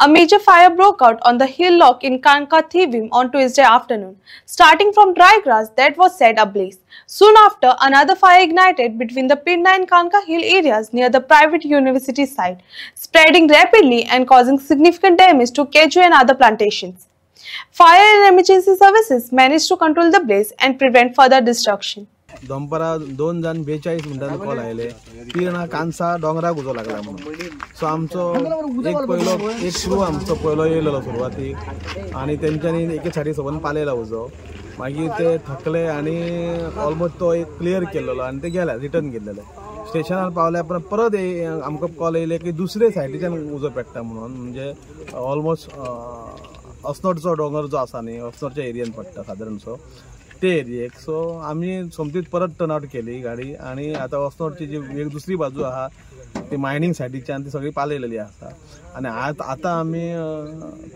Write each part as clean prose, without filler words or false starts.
A major fire broke out on the hill lock in Kankathivim on Tuesday afternoon, starting from dry grass that was set ablaze. Soon after, another fire ignited between the Pinda and Kanka hill areas near the private university site, spreading rapidly and causing significant damage to Keju and other plantations. Fire and emergency services managed to control the blaze and prevent further destruction. दंपरा 2 जण 42 मिनिटांनी call आयले तीन कांसा डोंगराक उजो लागला म्हणून so आमचो एक सुरू आमचो पयलो येयलो सुरवातीक आणि तेंच्यांनी एके सायडी सबन पालयला उजो मागीर ते थकले आणि ऑलमोस्ट तो एक क्लियर केलेलो आणि ते गेले रिटर्न गेलेले स्टेशनार पावल्या परत आमकां कॉल येयले की दुसरे सायडीच्यान उजो पेट्टा म्हणून म्हणजे ऑलमोस्ट अस्नोडचो डोंगर जो आसा न्ही अस्नोडच्या एरियेन पडटा सादारण सो ते एरियेक सो आम्ही सोमतीत परत टर्नआउट केली गाडी आणि आता अस्नोडची जी एक दुसरी बाजू आहा ती मायनिंग सायडीच्यान ती सगळी पालयलेली आसा आणि आता आम्ही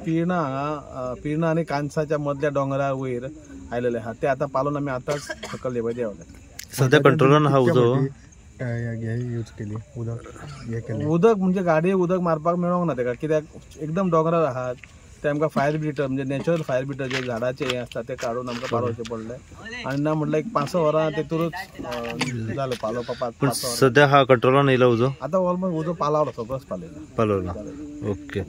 पिर्णा आणि कांसाच्या मदल्या डोंगरा वयर आयलेले आहा ते आता पालून आम्ही आताच सकल लेवल देवले सध्या कंट्रोलान हा उजो यूज केली उदक म्हणजे गाडयेक उदक मारपाक मेळोंक ना तेका कित्याक एकदम डोंगरार आहात ते आमकां फायर ब्रिटर म्हणजे नॅचरल फायर ब्रिटर जे झाडाचे हे असतात ते काढून आमकां पालोवचे पडले आणि ना म्हटलं एक 5 वरां तेतूरच झालं पालोवपाक सध्या हा कंट्रोलान येयला उजो आता ऑलमोस्ट उजो पालावलो सगळंच पालयला ओके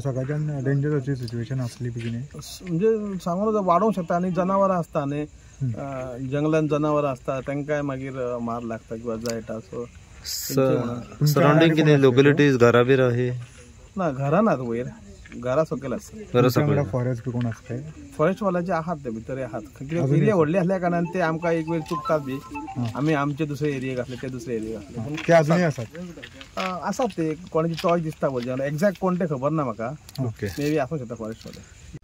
सगळ्यान डेंजरची सिच्युएशन असली म्हणजे सांगून वाडोवंक शकता आणि जनावरां असता न्ही जंगलान जनावरां असता तांकांय मागीर मार लागता किंवा जायटा सो सराउंडिंग कितें लोकेलिटीज घरा बीर आहे ना घरां नात वयर घरा सकयल आसा फॉरेस्ट वाल्याचे आहात ते भितर आहात कित्याक एरिया व्हडली असल्या कारणान ते आमकां एक वेळ चुकतात बी आमी आमचे दुसरे एरियेक आसले ते दुसरे एरियेक आसले आसात ते कोणाची चॉयस दिसता म्हणजे एक्झॅक्ट कोण ते खबर ना म्हाका मे बी आसूंक शकता फॉरेस्ट वाले